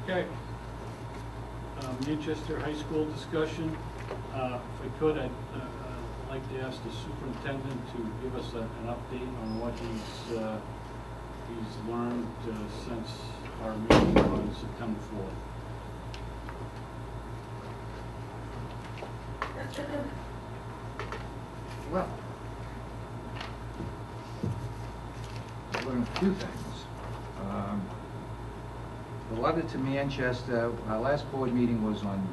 Okay. Manchester High School discussion. If I could, I'd like to ask the superintendent to give us an update on what he's learned since our meeting on September 4th. Well, I've learned a few things. The letter to Manchester, our last board meeting was on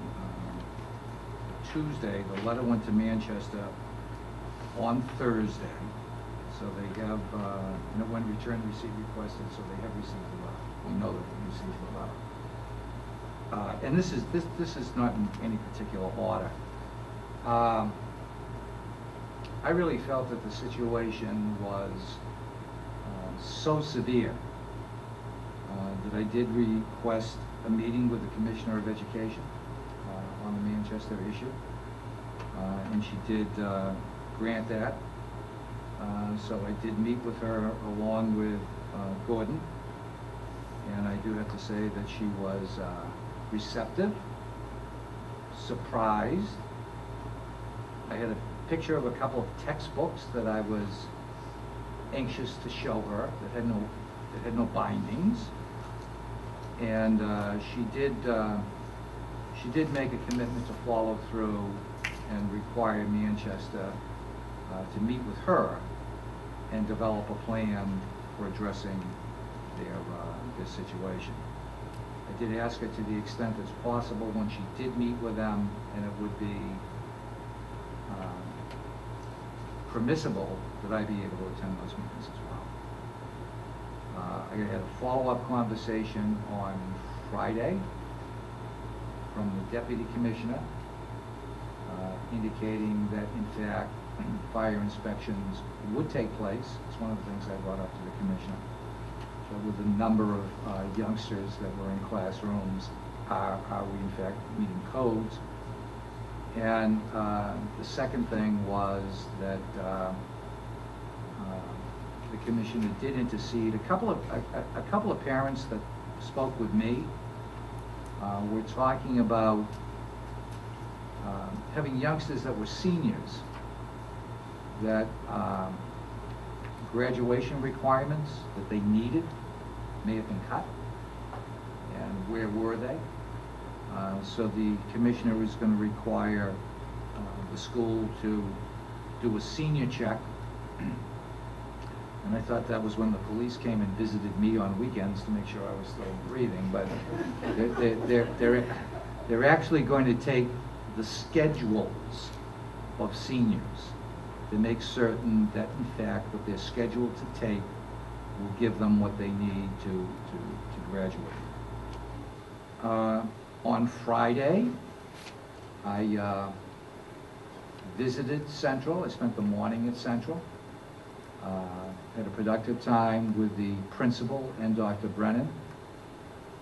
Tuesday. The letter went to Manchester on Thursday. So they have, when return receipt requested, so they have received the letter. We know that they received the letter. And this is not in any particular order. I really felt that the situation was so severe that I did request a meeting with the Commissioner of Education on the Manchester issue, and she did grant that. So I did meet with her along with Gordon, and I do have to say that she was receptive, surprised. I had a picture of a couple of textbooks that I was anxious to show her that had no bindings, and she did make a commitment to follow through and require Manchester to meet with her and develop a plan for addressing their situation. I did ask her to the extent that's possible when she did meet with them, and it would be permissible that I be able to attend those meetings as well. I had a follow-up conversation on Friday from the Deputy Commissioner indicating that in fact fire inspections would take place. It's one of the things I brought up to the Commissioner. So with the number of youngsters that were in classrooms, are we in fact meeting codes? And the second thing was that the Commissioner did intercede. A couple of parents that spoke with me were talking about having youngsters that were seniors, that graduation requirements that they needed may have been cut, and where were they? So the Commissioner is going to require the school to do a senior check. And I thought that was when the police came and visited me on weekends to make sure I was still breathing. But they're actually going to take the schedules of seniors to make certain that in fact what they're scheduled to take will give them what they need to graduate. On Friday, I visited Central. I spent the morning at Central. Had a productive time with the principal and Dr. Brennan,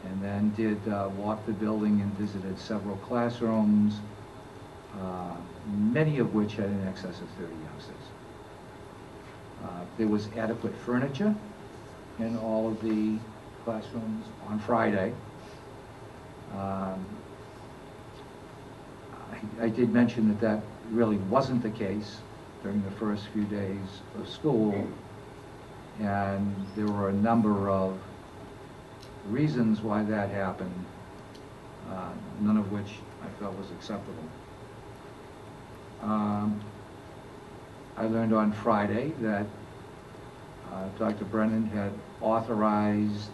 and then did walk the building and visited several classrooms, many of which had in excess of 30 youngsters. There was adequate furniture in all of the classrooms on Friday. I did mention that really wasn't the case during the first few days of school, and there were a number of reasons why that happened, none of which I felt was acceptable. I learned on Friday that Dr. Brennan had authorized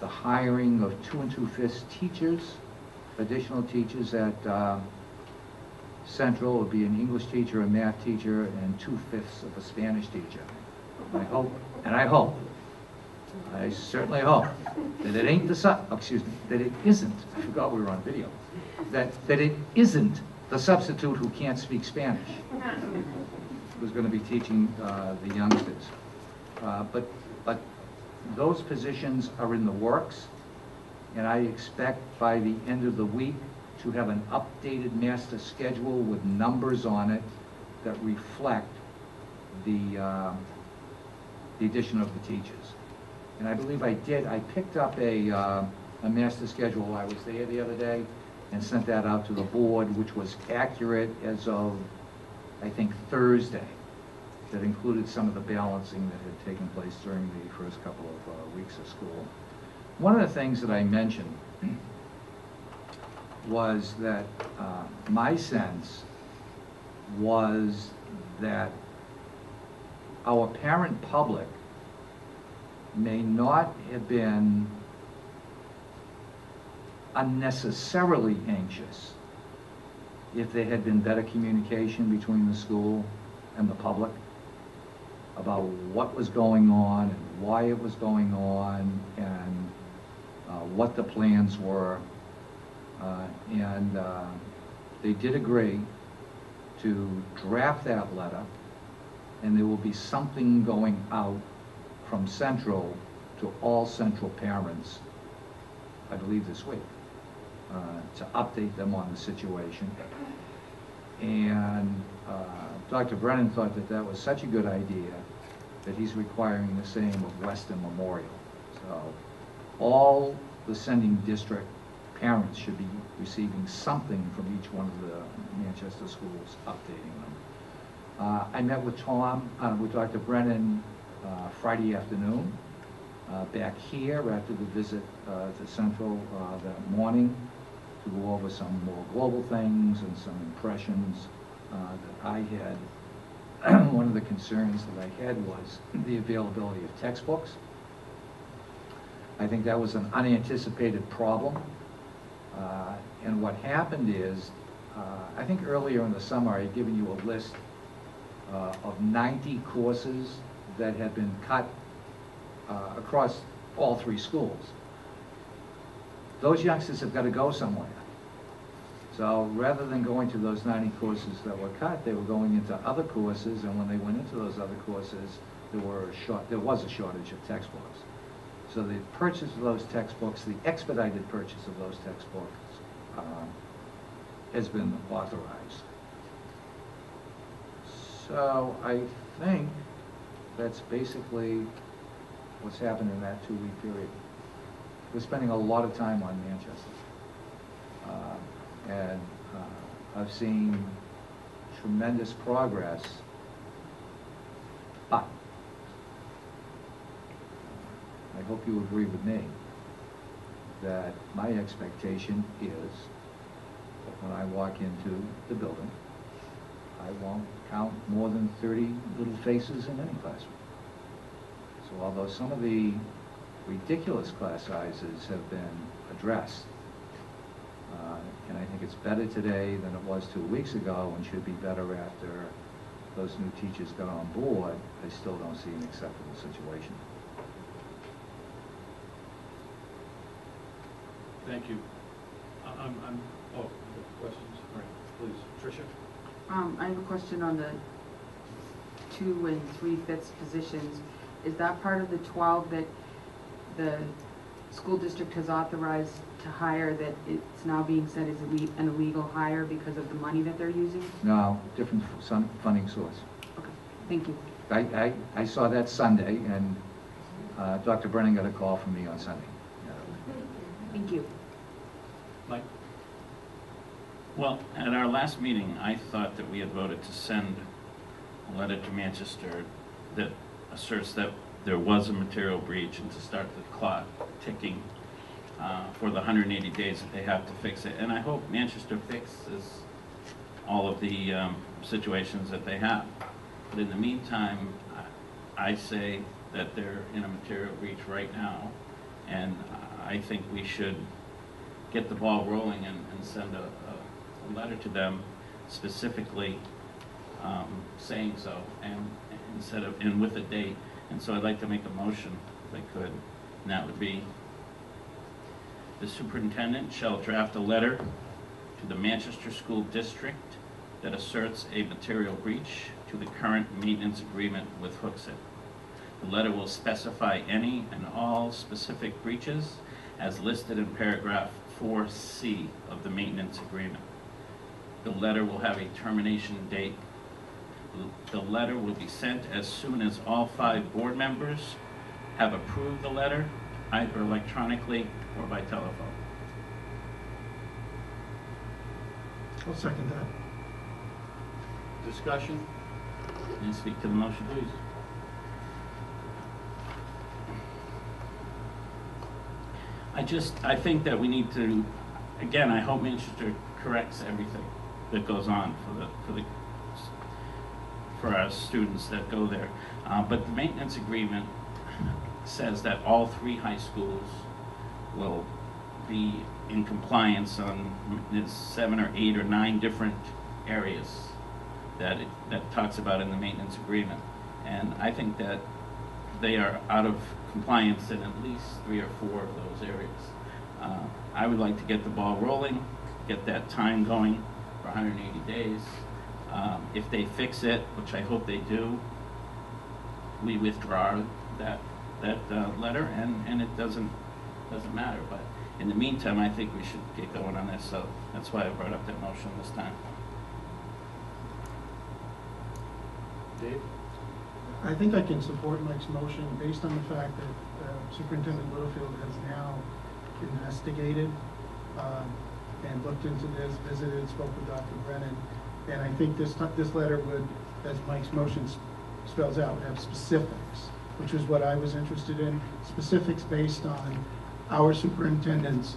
the hiring of 2 2/5 teachers, additional teachers at Central. It would be an English teacher, a math teacher, and 2/5 of a Spanish teacher. I certainly hope that it ain't that it isn't, I forgot we were on video, that it isn't the substitute who can't speak Spanish who's going to be teaching the youngsters. But those positions are in the works, and I expect by the end of the week to have an updated master schedule with numbers on it that reflect the addition of the teachers. And I believe I picked up an a master schedule while I was there the other day and sent that out to the board, which was accurate as of, I think, Thursday. That included some of the balancing that had taken place during the first couple of weeks of school. One of the things that I mentioned was that my sense was that our parent public may not have been unnecessarily anxious if there had been better communication between the school and the public about what was going on and why it was going on and what the plans were. They did agree to draft that letter, and there will be something going out from Central to all Central parents, I believe this week, to update them on the situation. And Dr. Brennan thought that that was such a good idea that he's requiring the same of Weston Memorial. So all the sending district parents should be receiving something from each one of the Manchester schools updating them. I met with with Dr. Brennan Friday afternoon back here after the visit to Central that morning to go over some more global things and some impressions that I had. One of the concerns that I had was the availability of textbooks. I think that was an unanticipated problem. And what happened is, I think earlier in the summer I had given you a list of 90 courses that had been cut across all three schools. Those youngsters have got to go somewhere. So rather than going to those 90 courses that were cut, they were going into other courses, and when they went into those other courses, there was a shortage of textbooks. So the purchase of those textbooks, the expedited purchase of those textbooks, has been authorized. So I think that's basically what's happened in that 2-week period. We're spending a lot of time on Manchester. I've seen tremendous progress, but I hope you agree with me that my expectation is that when I walk into the building, I won't count more than 30 little faces in any classroom. So although some of the ridiculous class sizes have been addressed, and I think it's better today than it was 2 weeks ago, and should be better after those new teachers got on board, I still don't see an acceptable situation. Thank you. Oh, questions? All right, please. Tricia? I have a question on the 2 and 3/5 positions. Is that part of the 12 that the school district has authorized to hire, that it's now being said is an illegal hire because of the money that they're using? No, different funding source. Okay, thank you. I saw that Sunday, and Dr. Brennan got a call from me on Sunday. Thank you. Mike? Well, at our last meeting, I thought that we had voted to send a letter to Manchester that asserts that there was a material breach and to start the clock ticking for the 180 days that they have to fix it. And I hope Manchester fixes all of the situations that they have. But in the meantime, I say that they're in a material breach right now, and I think we should get the ball rolling and send a letter to them specifically saying so, and with a date. And so I'd like to make a motion, if I could, and that would be: the superintendent shall draft a letter to the Manchester School District that asserts a material breach to the current maintenance agreement with Hooksett. The letter will specify any and all specific breaches as listed in paragraph 4C of the maintenance agreement. The letter will have a termination date. The letter will be sent as soon as all 5 board members have approved the letter either electronically or by telephone. I'll second that. Discussion, Can you speak to the motion, please? I think that we need to, again, I hope Manchester corrects everything that goes on for our students that go there. But the maintenance agreement says that all 3 high schools will be in compliance on 7 or 8 or 9 different areas that talks about in the maintenance agreement. And I think that they are out of compliance in at least 3 or 4 of those areas. I would like to get the ball rolling, get that time going for 180 days. If they fix it, which I hope they do, we withdraw that letter, and it doesn't matter. But in the meantime, I think we should get going on this, so that's why I brought up that motion this time. Dave? I think I can support Mike's motion based on the fact that Superintendent Littlefield has now investigated and looked into this, visited, spoke with Dr. Brennan. And I think this letter would, as Mike's motion spells out, have specifics, which is what I was interested in, specifics based on our superintendent's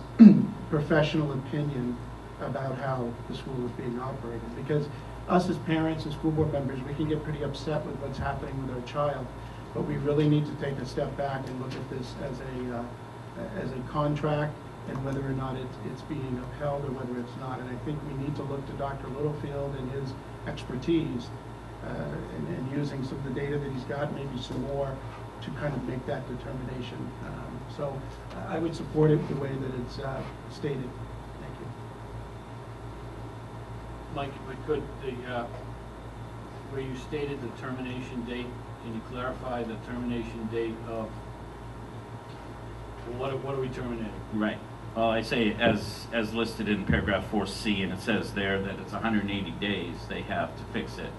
professional opinion about how the school is being operated. Because us as parents and school board members, we can get pretty upset with what's happening with our child, but we really need to take a step back and look at this as a contract and whether or not it's being upheld or whether it's not. And I think we need to look to Dr. Littlefield and his expertise and using some of the data that he's got, maybe some more, to kind of make that determination. So I would support it the way that it's stated. Thank you. Mike, if I could, where you stated the termination date, can you clarify the termination date of, what are we terminating? Right. Well, I say as listed in paragraph 4C, and it says there that it's 180 days they have to fix it.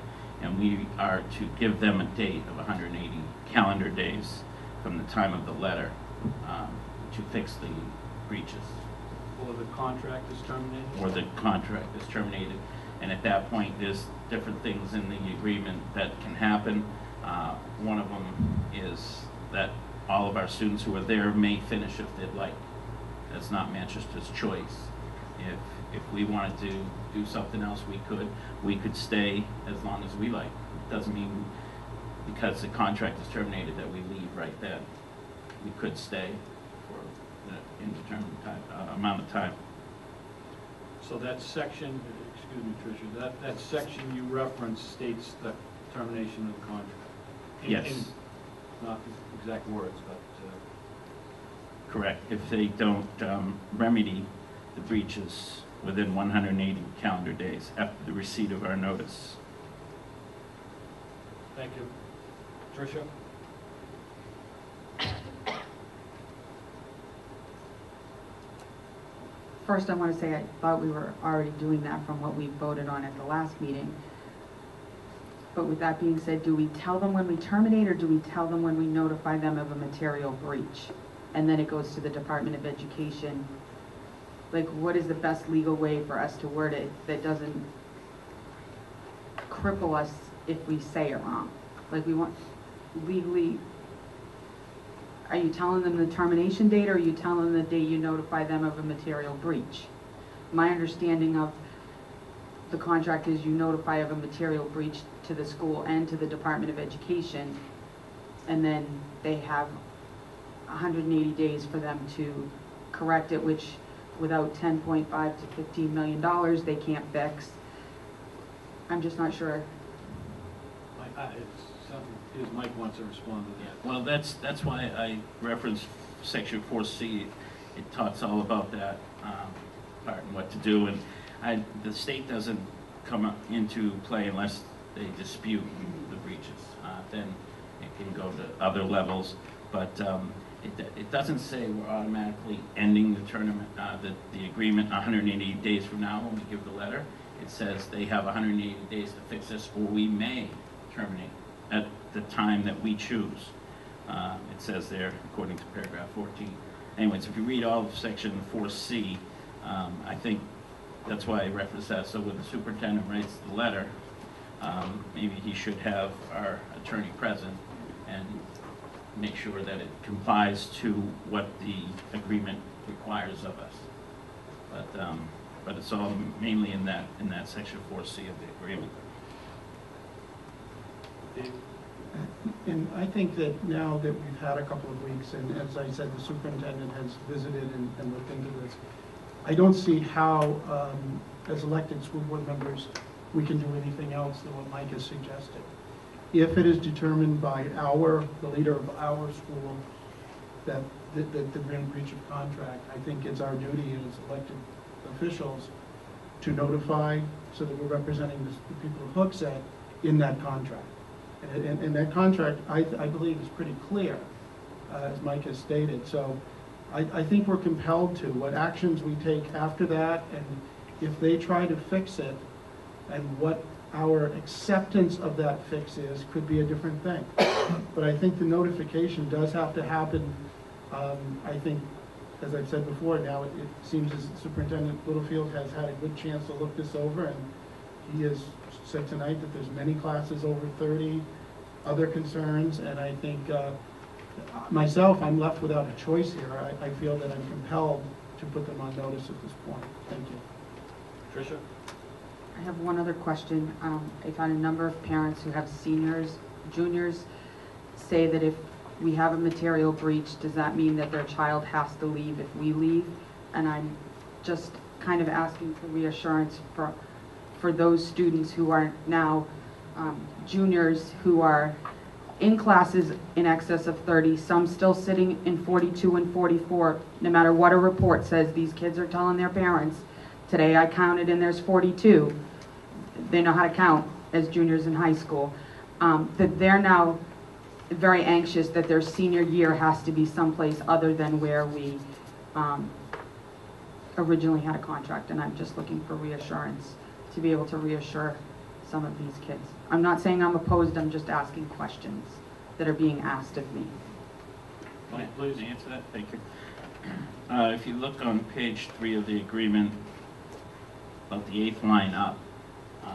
And we are to give them a date of 180 calendar days from the time of the letter to fix the breaches. Or the contract is terminated? Or the contract is terminated. And at that point, there's different things in the agreement that can happen. One of them is that all of our students who are there may finish if they'd like. That's not Manchester's choice. If we wanted to do something else, we could stay as long as we like. It doesn't mean because the contract is terminated that we leave right then. We could stay for an indeterminate amount of time. So that section, excuse me, Tricia, that section you referenced states the termination of the contract? Yes. In not the exact words, but... Correct. If they don't remedy the breaches within 180 calendar days after the receipt of our notice. Thank you. Tricia? First, I want to say I thought we were already doing that from what we voted on at the last meeting. But with that being said, do we tell them when we terminate, or do we tell them when we notify them of a material breach? And then it goes to the Department of Education. Like, what is the best legal way for us to word it that doesn't cripple us if we say it wrong? Like, we want legally, are you telling them the termination date, or are you telling them the date you notify them of a material breach? My understanding of the contract is you notify of a material breach to the school and to the Department of Education, and then they have 180 days for them to correct it, which without $10.5 to $15 million they can't fix. I'm just not sure. It's something, Mike wants to respond to that. Well, that's why I referenced section 4C. It talks all about that part and what to do. And the state doesn't come into play unless they dispute the breaches. Then it can go to other levels. But it doesn't say we're automatically ending the tournament, the agreement 180 days from now when we give the letter. It says they have 180 days to fix this, or we may terminate at the time that we choose. It says there, according to paragraph 14. Anyways, if you read all of section 4C, I think that's why I referenced that. So when the superintendent writes the letter, maybe he should have our attorney present and make sure that it complies to what the agreement requires of us. But it's all mainly in that section 4C of the agreement. Dave? And I think that now that we've had a couple of weeks, and as I said, the superintendent has visited and looked into this, I don't see how, as elected school board members, we can do anything else than what Mike has suggested. If it is determined by the leader of our school, that there's been a breach of contract, I think it's our duty as elected officials to notify so that we're representing the people of Hooksett in that contract. And that contract, I believe, is pretty clear, as Mike has stated. So I think we're compelled to. What actions we take after that, and if they try to fix it, and what our acceptance of that fix is, could be a different thing. But I think the notification does have to happen. I think, as I've said before, now it seems as Superintendent Littlefield has had a good chance to look this over, and he has said tonight that there's many classes over 30, other concerns, and I think myself, I'm left without a choice here. I feel that I'm compelled to put them on notice at this point. Thank you. Tricia? I have one other question. I've had a number of parents who have seniors, juniors, say that if we have a material breach, does that mean that their child has to leave if we leave? And I'm just kind of asking for reassurance for those students who are now juniors, who are in classes in excess of 30, some still sitting in 42 and 44, no matter what a report says. These kids are telling their parents, today I counted and there's 42. They know how to count as juniors in high school. That they're now very anxious that their senior year has to be someplace other than where we originally had a contract, and I'm just looking for reassurance to be able to reassure some of these kids. I'm not saying I'm opposed, I'm just asking questions that are being asked of me. Mike, please answer that. Thank you. If you look on page 3 of the agreement, about the 8th line up,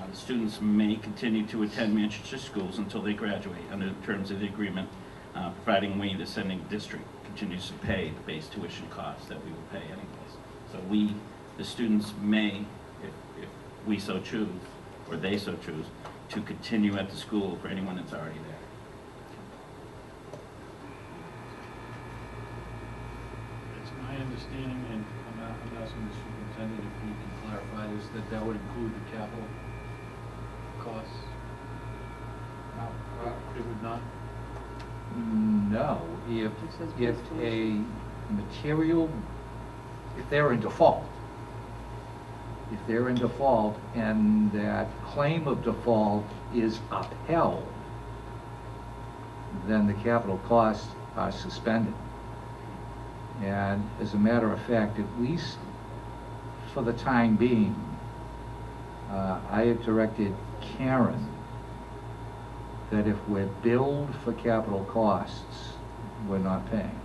the students may continue to attend Manchester schools until they graduate under the terms of the agreement, providing we, the sending district, continues to pay the base tuition costs that we will pay anyways. So the students may, if we so choose, or they so choose, to continue at the school for anyone that's already there. It's my understanding, and I'm asking the superintendent if he can clarify this, that would include the capital costs? No. It would not? No, if It says if base a tuition. material, if they're in default, and that claim of default is upheld, then the capital costs are suspended. And as a matter of fact, at least for the time being, I have directed Karen that if we're billed for capital costs, we're not paying.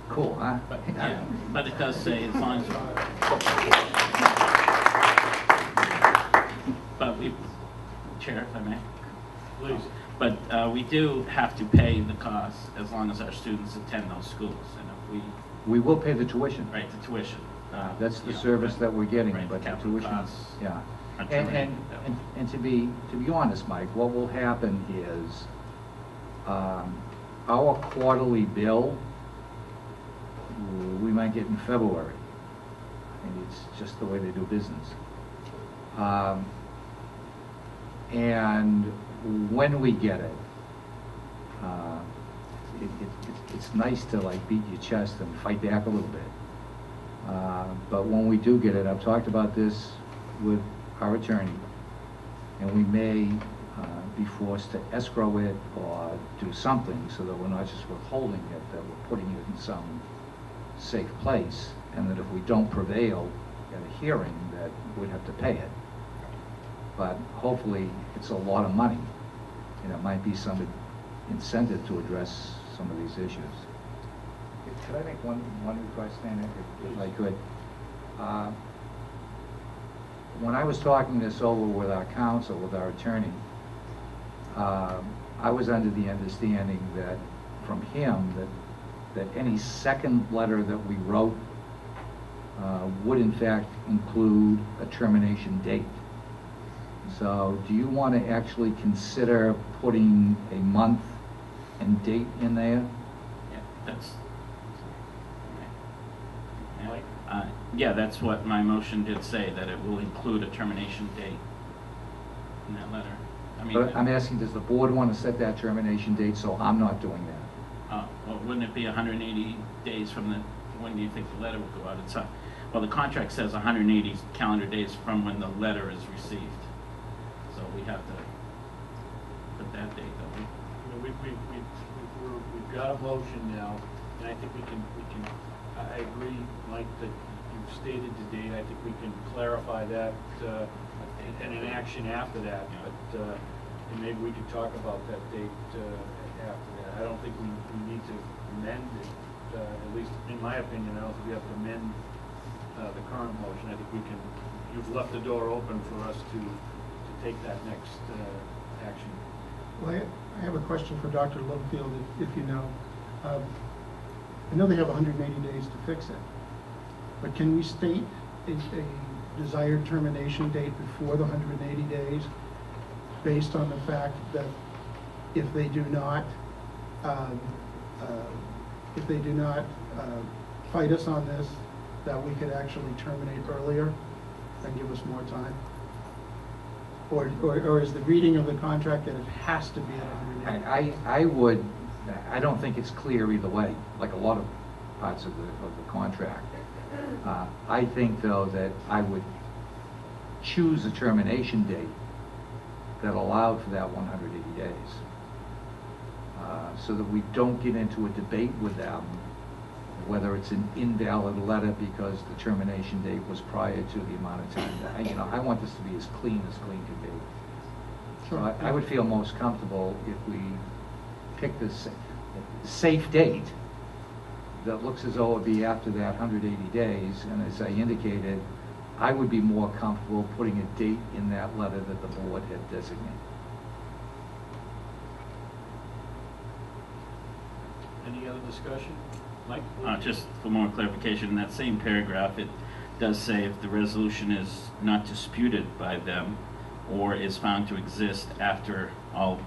Cool, huh? But, yeah, but it does say as long as, but we, Chair, if I may, Please. but we do have to pay the costs as long as our students attend those schools, and if We will pay the tuition. we, right, the tuition. That's the yeah, service right, that we're getting, right, but the capital tuition, costs yeah. are And, terminated, and, yeah. and to be honest, Mike, what will happen is, our quarterly bill, we might get in February. And it's just the way they do business. And when we get it, it's nice to like beat your chest and fight back a little bit. But when we do get it, I've talked about this with our attorney, and we may be forced to escrow it or do something so that we're not just withholding it, that we're putting it in some safe place, and that if we don't prevail at a hearing, that we'd have to pay it. but hopefully it's a lot of money, and it might be some incentive to address some of these issues. Could I make one request, Dana, if I could? When I was talking this over with our counsel, with our attorney, I was under the understanding that from him that any second letter that we wrote would in fact include a termination date. So do you want to actually consider putting a month and date in there? Yeah, that's, Mike? yeah, that's what my motion did say, that it will include a termination date in that letter. I mean, But I'm asking, does the board want to set that termination date, so I'm not doing that? well, wouldn't it be 180 days from the, when do you think the letter will go out? It's, well, the contract says 180 calendar days from when the letter is received. So we have to put that date, though. We've got a motion now, and I think we can, I agree, Mike, that you've stated the date. I think we can clarify that, and an action after that, but, and maybe we could talk about that date, after that. I don't think we need to amend it, at least in my opinion, I don't think we have to amend, the current motion. I think we can, you've left the door open for us to take that next, action. Well, I have a question for Dr. Littlefield, if you know. I know they have 180 days to fix it, but can we state a desired termination date before the 180 days based on the fact that if they do not fight us on this, that we could actually terminate earlier and give us more time? Or is the reading of the contract that it has to be at 180? I don't think it's clear either way, like a lot of parts of the contract. I think, though, that I would choose a termination date that allowed for that 180 days, so that we don't get into a debate with them whether it's an invalid letter because the termination date was prior to the amount of time that, you know, I want this to be as clean can be. So I would feel most comfortable if we pick this safe date that looks as though it would be after that 180 days, and as I indicated, I would be more comfortable putting a date in that letter that the board had designated. Any other discussion? Mike? Just for more clarification, in that same paragraph, it does say if the resolution is not disputed by them or is found to exist after all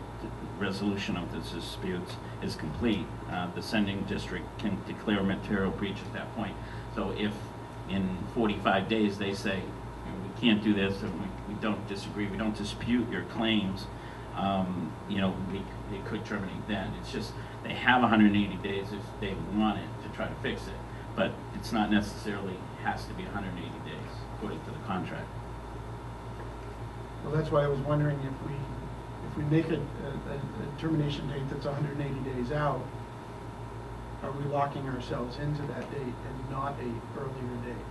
resolution of the disputes is complete, the sending district can declare a material breach at that point. So if in 45 days they say, we can't do this, and we don't disagree, we don't dispute your claims, you know, they could terminate then. It's just, they have 180 days if they want it to try to fix it, but it's not necessarily has to be 180 days according to the contract. Well, that's why I was wondering if we make a termination date that's 180 days out, are we locking ourselves into that date and not a earlier date?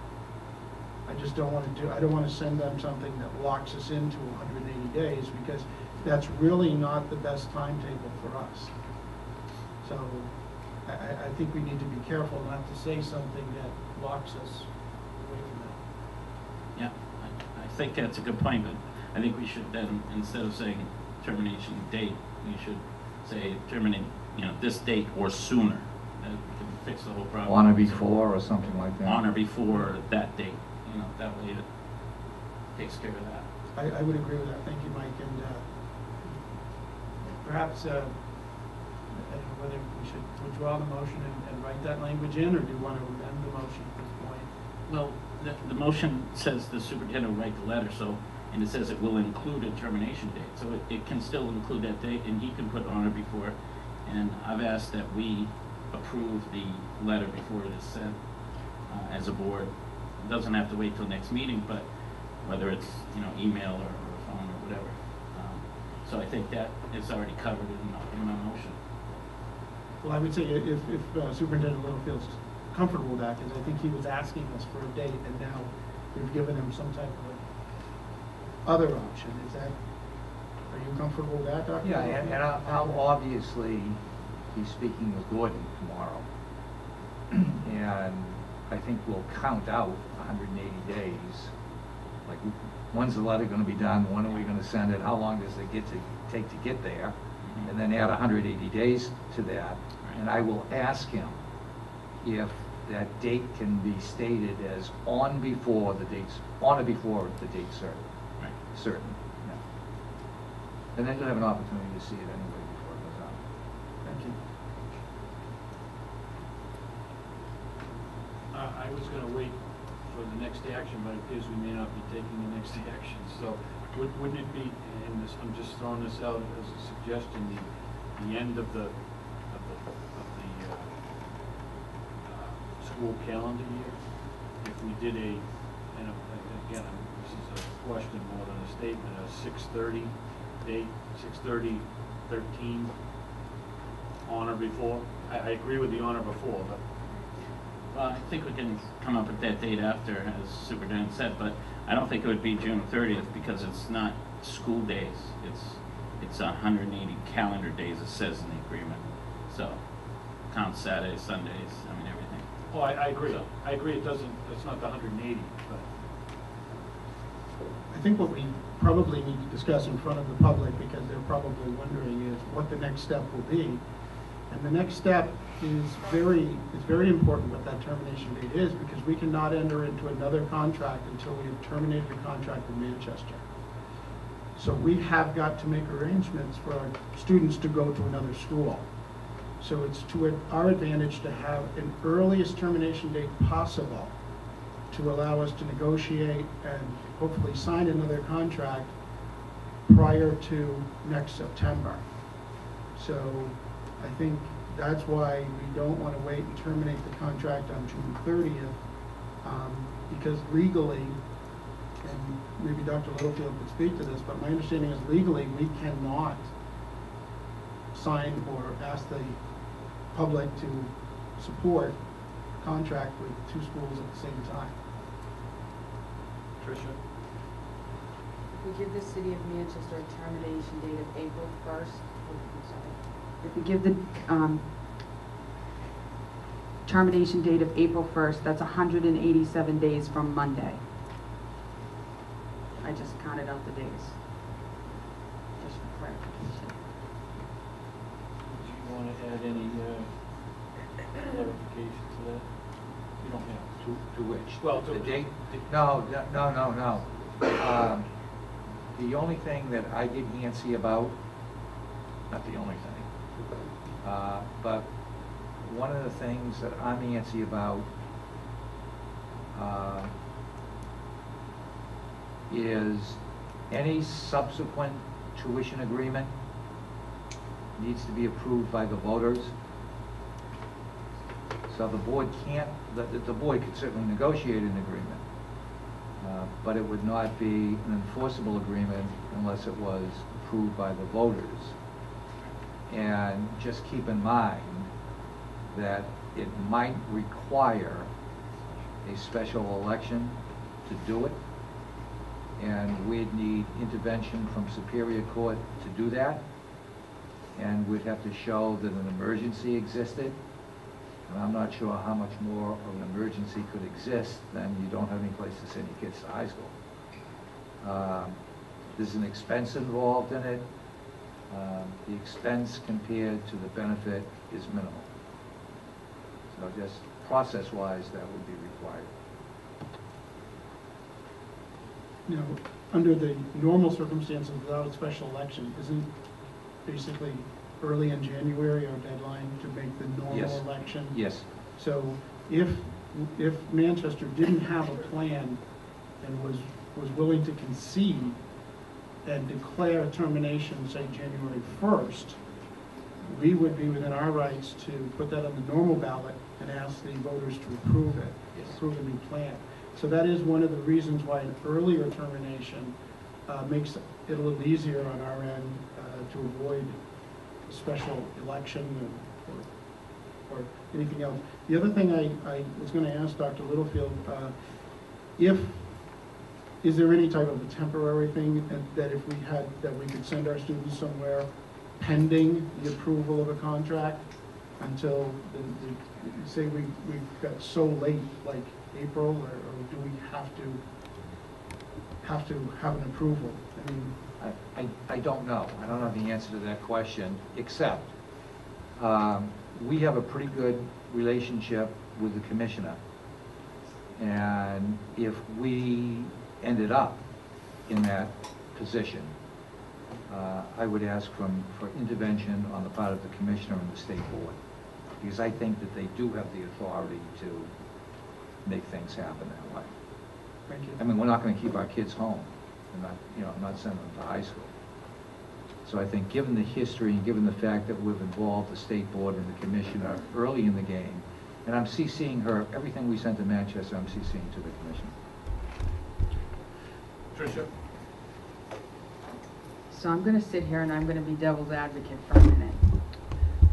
I just don't want to I don't want to send them something that locks us into 180 days, because that's really not the best timetable for us. So I think we need to be careful not to say something that locks us away from that. Yeah, I think that's a good point, but I think we should then, instead of saying termination date, we should say terminate, you know, this date or sooner. That we can fix the whole problem. On or before, or something like that. On or before that date, you know, that way it takes care of that. I would agree with that. Thank you, Mike. And perhaps, I don't know whether we should withdraw the motion and write that language in, or do you want to amend the motion at this point? Well, the motion says the superintendent will write the letter, so, and it says it will include a termination date. So it can still include that date, and he can put on or before. And I've asked that we approve the letter before it is sent as a board. It doesn't have to wait till next meeting, but whether it's, you know, email or phone or whatever. So I think that is already covered in my motion. Well, I would say if Superintendent Littlefield's comfortable with that, because I think he was asking us for a date, and now we've given him some type of other option. Are you comfortable with that, Dr.? Yeah, and I'll obviously be speaking with Gordon tomorrow. And I think we'll count out 180 days. Like, when's the letter gonna be done? When are we gonna send it? How long does it take to get there? And then add 180 days to that. And I will ask him if that date can be stated as on or before the date certain. Right. Certain, yeah. And then you'll have an opportunity to see it anyway before it goes out. Thank you. I was gonna wait for the next action, but it appears we may not be taking the next action. So wouldn't it be, and this, I'm just throwing this out as a suggestion, the end of the school calendar year? If we did and again, this is a question more than a statement, a 6:30 date, 6:30/13, on or before? I agree with the on or before, but Well, I think we can come up with that date after, as Superintendent said, but I don't think it would be June 30th because it's not school days. It's 180 calendar days, it says in the agreement. So, count Saturdays, Sundays, I mean, everything. oh, I agree. So- I agree, it's not the 180, but I think what we probably need to discuss in front of the public, because they're probably wondering, is what the next step will be. And the next step is very important what that termination date is, because we cannot enter into another contract until we have terminated the contract with Manchester. So we have got to make arrangements for our students to go to another school. So it's to our advantage to have an earliest termination date possible to allow us to negotiate and hopefully sign another contract prior to next September. So I think that's why we don't want to wait and terminate the contract on June 30th, because legally, and maybe Dr. Littlefield could speak to this, but my understanding is legally we cannot sign or ask the public to support a contract with two schools at the same time. Tricia? We give the city of Manchester a termination date of April 1st. I'm sorry. If we give the termination date of April 1st, that's 187 days from Monday. I just counted out the days, just for clarification. Do you want to add any clarification to that? You don't have to. To which? Well, The to- date? to- No. The only thing that I get antsy about, not the only thing, but one of the things that I'm antsy about is any subsequent tuition agreement needs to be approved by the voters. So the board can't, the board could certainly negotiate an agreement, but it would not be an enforceable agreement unless it was approved by the voters. And just keep in mind that it might require a special election to do it, and we'd need intervention from Superior Court to do that, and we'd have to show that an emergency existed. And I'm not sure how much more of an emergency could exist than you don't have any place to send your kids to high school. There's an expense involved in it. The expense compared to the benefit is minimal. So just process-wise, that would be required. Now, under the normal circumstances without a special election, isn't basically early in January our deadline to make the normal Yes. election? Yes. So if Manchester didn't have a plan and was willing to concede and declare termination, say, January 1st, we would be within our rights to put that on the normal ballot and ask the voters to approve it, Yes. approve a new plan. So that is one of the reasons why an earlier termination makes it a little easier on our end to avoid a special election or anything else. The other thing I was going to ask Dr. Littlefield, if is there any type of a temporary thing that if we had, that we could send our students somewhere pending the approval of a contract until, say we got so late, like April, or do we have to have an approval? I mean, I don't know. I don't know the answer to that question, except we have a pretty good relationship with the commissioner. And if we ended up in that position, I would ask for intervention on the part of the commissioner and the state board, because I think that they do have the authority to make things happen that way. thank you. I mean, we're not going to keep our kids home and not, not send them to high school. So I think given the history and given the fact that we've involved the state board and the commissioner early in the game, and I'm CCing her, everything we sent to Manchester, I'm CCing to the commissioner. Tricia? So I'm gonna sit here and I'm gonna be devil's advocate for a minute.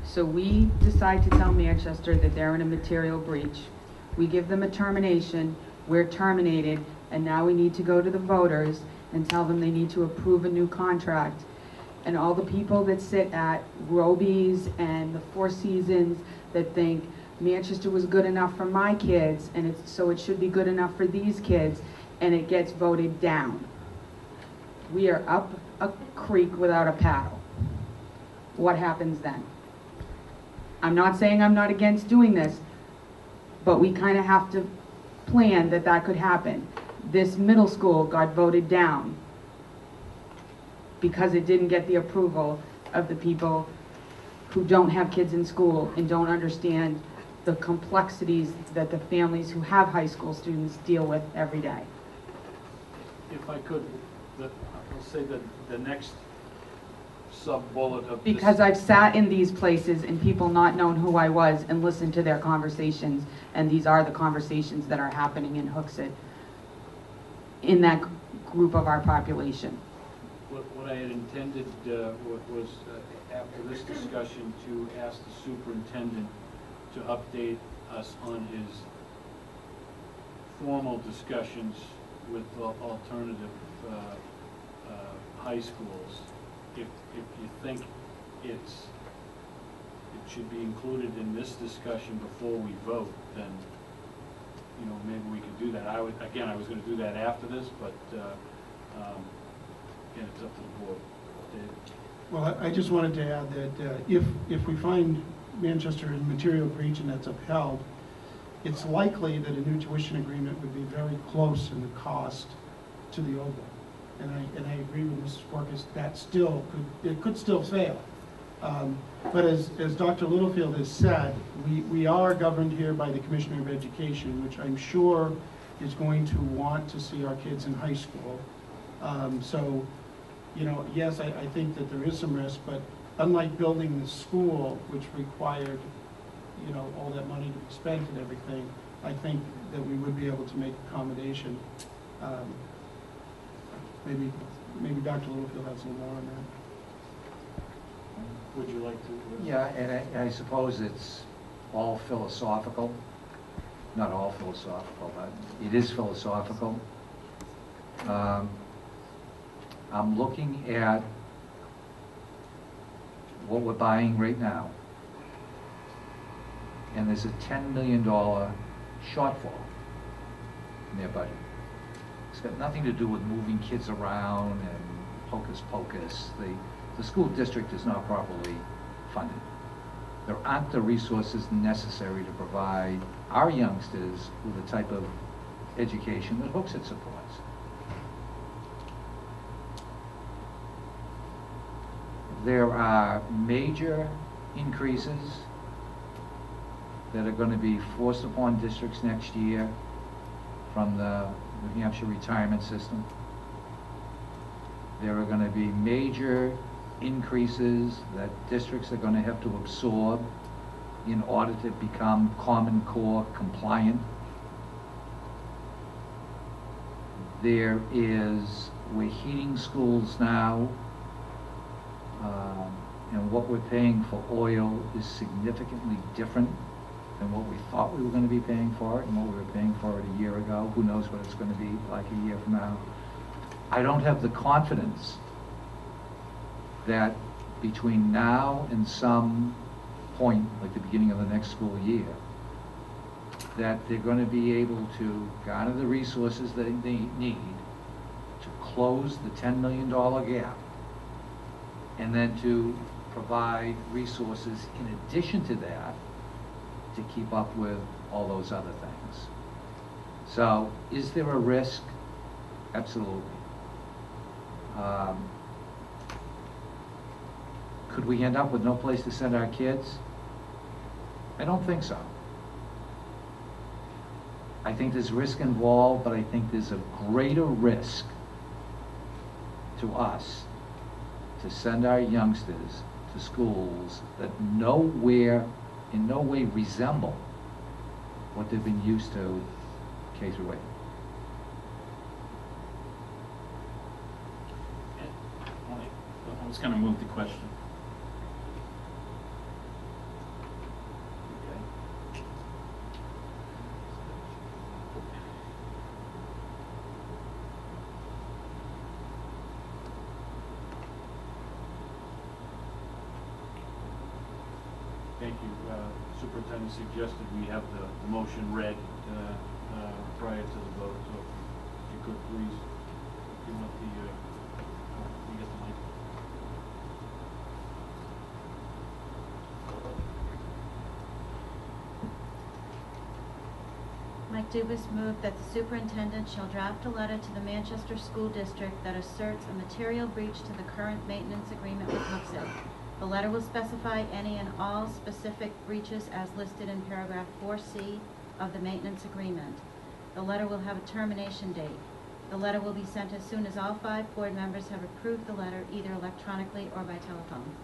So we decide to tell Manchester that they're in a material breach. We give them a termination, we're terminated, and now we need to go to the voters and tell them they need to approve a new contract. And all the people that sit at Roby's and the Four Seasons that think Manchester was good enough for my kids, and so it should be good enough for these kids, and it gets voted down. We are up a creek without a paddle. What happens then? I'm not saying I'm not against doing this, but we kind of have to plan that that could happen. This middle school got voted down because it didn't get the approval of the people who don't have kids in school and don't understand the complexities that the families who have high school students deal with every day. If I could, I'll say that the next sub-bullet of this. Because I've sat in these places and people not known who I was and listened to their conversations, and these are the conversations that are happening in Hooksett in that group of our population. What I had intended was, after this discussion, to ask the superintendent to update us on his formal discussions with alternative high schools. If you think it should be included in this discussion before we vote, then maybe we could do that. I was going to do that after this, but again, it's up to the board. Dave? Well, I just wanted to add that if we find Manchester in material breach and that's upheld, it's likely that a new tuition agreement would be very close in the cost to the old one. And I agree with Mrs. Porkus, that could still fail. But as Dr. Littlefield has said, we are governed here by the Commissioner of Education, which I'm sure is going to want to see our kids in high school. So, yes, I think that there is some risk, but unlike building the school, which required, all that money to be spent and everything, I think that we would be able to make accommodation. Maybe Dr. Littlefield has a little more on that. Would you like to? Yeah, and I suppose it's all philosophical. Not all philosophical, but it is philosophical. I'm looking at what we're buying right now, and there's a $10 million shortfall in their budget. It's got nothing to do with moving kids around and hocus pocus. The school district is not properly funded. There aren't the resources necessary to provide our youngsters with the type of education that Hooksett supports. There are major increases that are going to be forced upon districts next year from the New Hampshire retirement system. There are going to be major increases that districts are going to have to absorb in order to become Common Core compliant. We're heating schools now, and what we're paying for oil is significantly different than what we thought we were going to be paying for it and what we were paying for it a year ago. Who knows what it's going to be like a year from now. I don't have the confidence that between now and some point, like the beginning of the next school year, that they're going to be able to garner the resources that they need to close the $10 million gap, and then to provide resources in addition to that to keep up with all those other things. So, is there a risk? Absolutely. Could we end up with no place to send our kids? I don't think so. I think there's risk involved, but I think there's a greater risk to us to send our youngsters to schools that in no way resemble what they've been used to K through 8. I was going to move the question. Thank you. Superintendent suggested we have the motion read prior to the vote, so if you could please, if you want the, you get the mic. Mike Dubus moved that the superintendent shall draft a letter to the Manchester School District that asserts a material breach to the current maintenance agreement with Hooksett. The letter will specify any and all specific breaches as listed in paragraph 4C of the maintenance agreement. The letter will have a termination date. The letter will be sent as soon as all 5 board members have approved the letter, either electronically or by telephone.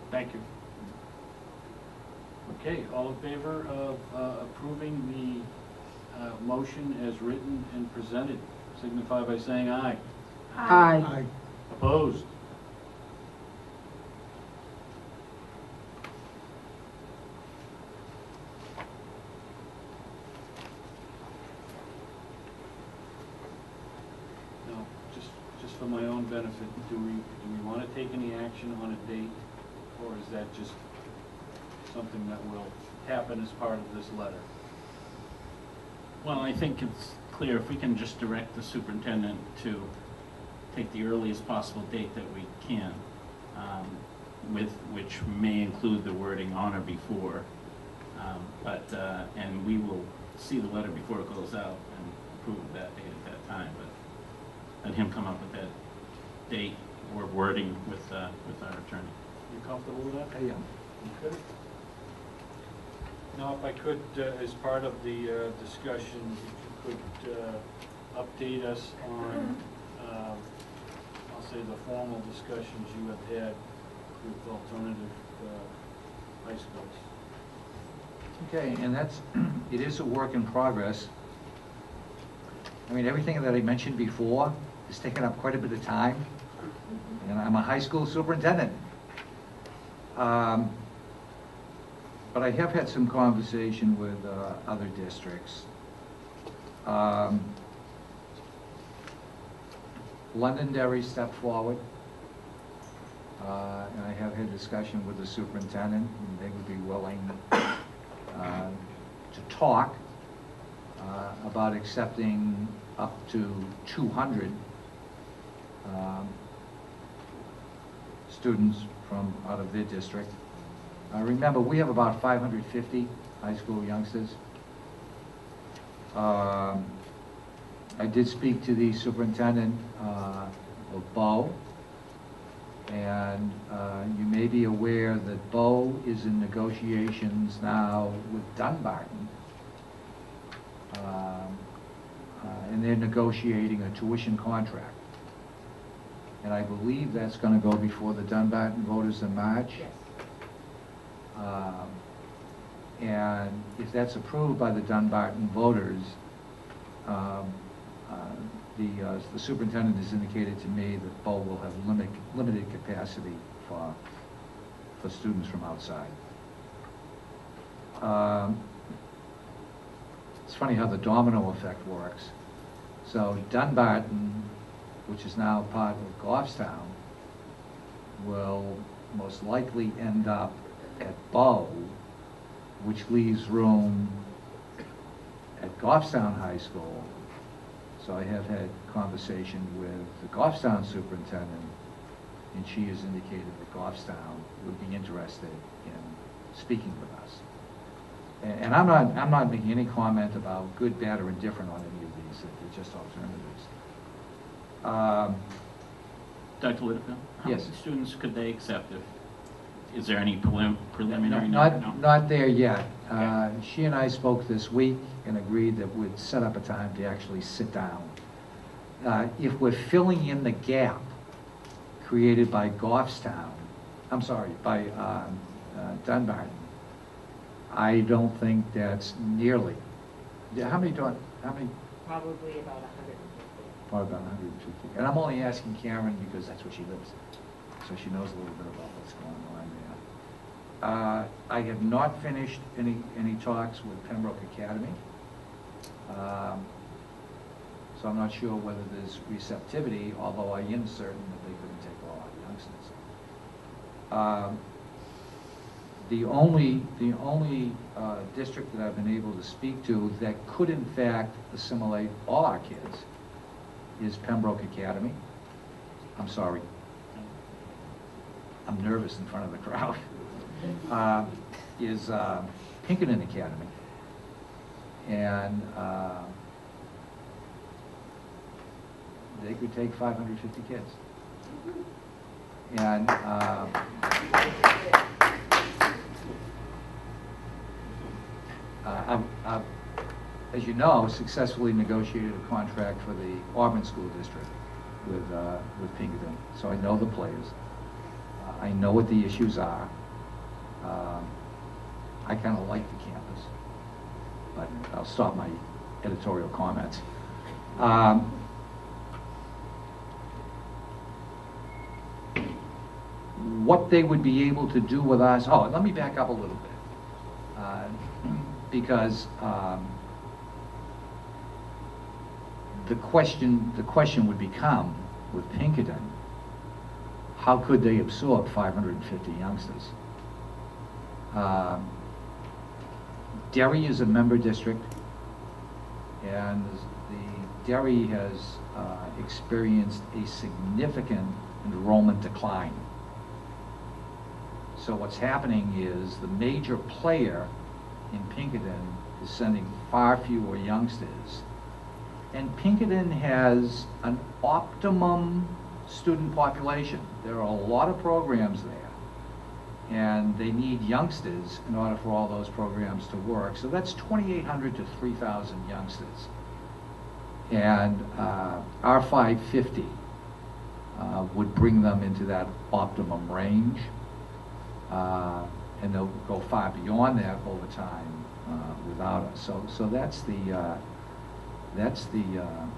Thank you. Okay, all in favor of approving the motion as written and presented, signify by saying aye. Aye. Opposed? Now, just for my own benefit, do we want to take any action on a date, or is that just something that will happen as part of this letter? Well, I think it's clear if we can just direct the superintendent to take the earliest possible date that we can, which may include the wording on or before. And we will see the letter before it goes out and approve that date at that time. But let him come up with that date or wording with our attorney. You comfortable with that? I am. Okay. Now, if I could, as part of the discussion, if you could update us on, I'll say, the formal discussions you have had with alternative high schools. Okay, and it is a work in progress. I mean, everything that I mentioned before has taken up quite a bit of time, and I'm a high school superintendent. But I have had some conversation with other districts. Londonderry stepped forward, and I have had a discussion with the superintendent, and they would be willing to talk about accepting up to 200 students from out of their district. Remember, we have about 550 high school youngsters. I did speak to the superintendent of Bow, and you may be aware that Bow is in negotiations now with Dunbarton, and they're negotiating a tuition contract. And I believe that's going to go before the Dunbarton voters in March. Yes. And if that's approved by the Dunbarton voters, the superintendent has indicated to me that Bow will have limited capacity for students from outside. it's funny how the domino effect works. So Dunbarton, which is now part of Goffstown, will most likely end up at Bow, which leaves room at Goffstown High School. So I have had conversation with the Goffstown superintendent, and she has indicated that Goffstown would be interested in speaking with us. And I'm not making any comment about good, bad, or indifferent on any of these. They're just alternatives. Dr. Littlefield? How Yes. many students could they accept if, is there any preliminary? Not there yet. Okay. She and I spoke this week and agreed that we'd set up a time to actually sit down. If we're filling in the gap created by Goffstown, by Dunbarton, I don't think that's nearly. How many? Probably about 150. Probably about 150. And I'm only asking Karen because that's where she lives, so she knows a little bit about what's going on there. I have not finished any talks with Pembroke Academy, so I'm not sure whether there's receptivity, although I am certain that they couldn't take all our youngsters. The only district that I've been able to speak to that could in fact assimilate all our kids is Pembroke Academy. I'm sorry. I'm nervous in front of the crowd. Is Pinkerton Academy. And they could take 550 kids. And I've, as you know, successfully negotiated a contract for the Auburn School District with Pinkerton. So I know the players. I know what the issues are. I kind of like the campus, but I'll stop my editorial comments. What they would be able to do with us, let me back up a little bit, because the question would become, with Pinkerton, how could they absorb 550 youngsters? Derry is a member district, and the Derry has experienced a significant enrollment decline. So what's happening is the major player in Pinkerton is sending far fewer youngsters. And Pinkerton has an optimum student population. There are a lot of programs there, and they need youngsters in order for all those programs to work. So that's 2,800 to 3,000 youngsters. And our 550 would bring them into that optimum range. And they'll go far beyond that over time without us. So that's the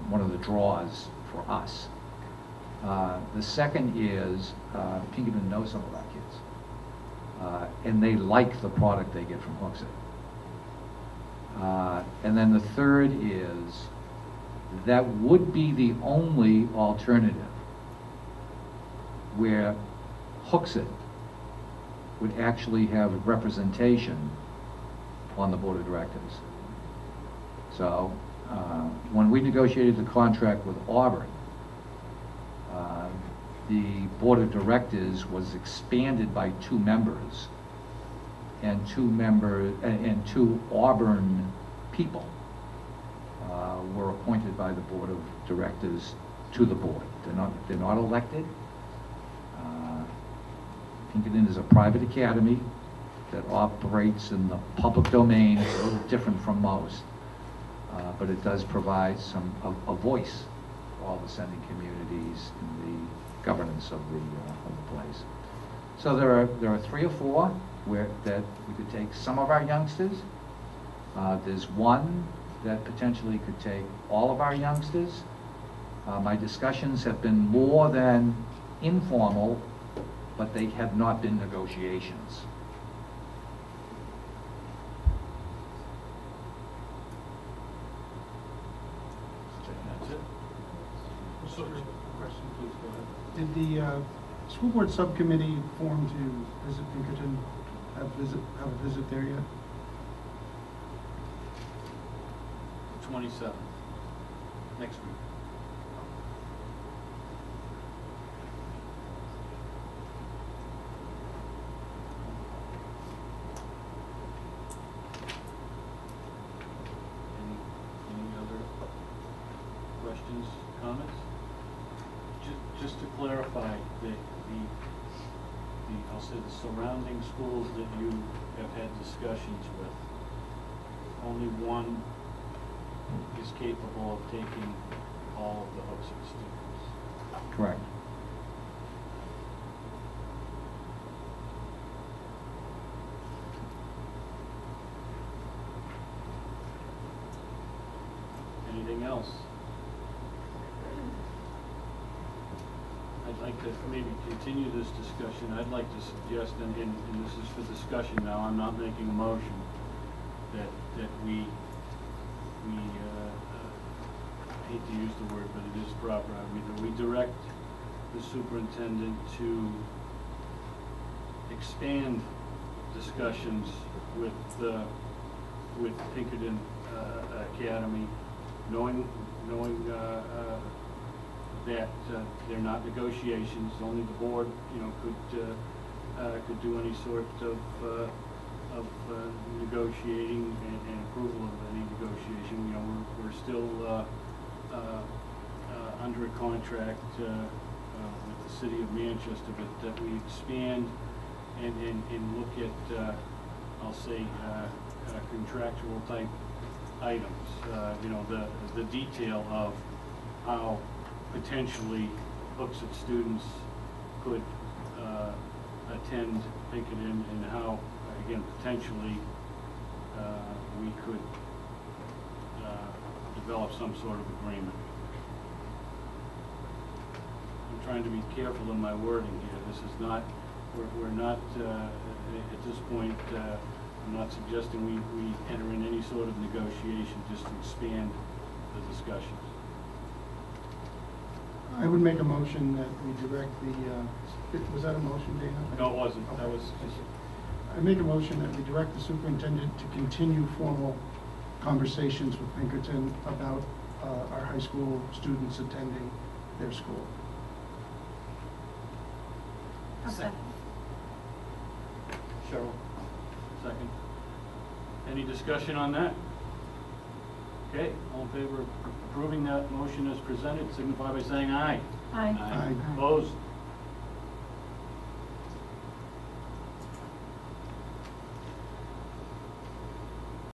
one of the draws for us. The second is Pinkerton knows some of our kids, and they like the product they get from Hooksett. And then the third is that would be the only alternative where Hooksett would actually have representation on the board of directors. So when we negotiated the contract with Auburn, the board of directors was expanded by 2 members, and 2 Auburn people were appointed by the board of directors to the board. They're not elected. Pinkerton is a private academy that operates in the public domain. It's a little different from most, but it does provide a voice for all the sending communities in the governance of the place. So there are 3 or 4 that we could take some of our youngsters. There's 1 that potentially could take all of our youngsters. My discussions have been more than informal, but they have not been negotiations. the school board subcommittee formed to visit Pinkerton have a visit there yet? 27th, next week. Any other questions, comments? Just to clarify, I'll say the surrounding schools that you have had discussions with, only one is capable of taking all of the Hooksett students. Correct. Anything else? I'd like to maybe continue this discussion. I'd like to suggest, and this is for discussion now, I'm not making a motion, that we I hate to use the word, but it is proper, we direct the superintendent to expand discussions with Pinkerton Academy, knowing that they're not negotiations, only the board, could do any sort of negotiating and approval of any negotiation. We're still under a contract with the city of Manchester, but that we expand and look at, I'll say, contractual type items. The detail of how potentially Hooksett students could attend Pinkerton, and how, again, potentially we could develop some sort of agreement. I'm trying to be careful in my wording here. This is not, we're not, at this point, I'm not suggesting we enter in any sort of negotiation just to expand the discussions. I would make a motion that we direct the, was that a motion, Dana? No, it wasn't. That was just, I make a motion that we direct the superintendent to continue formal conversations with Pinkerton about our high school students attending their school. Okay. Cheryl, second. Any discussion on that? Okay, all in favor of approving that motion as presented, signify by saying aye. Aye. Aye. Opposed?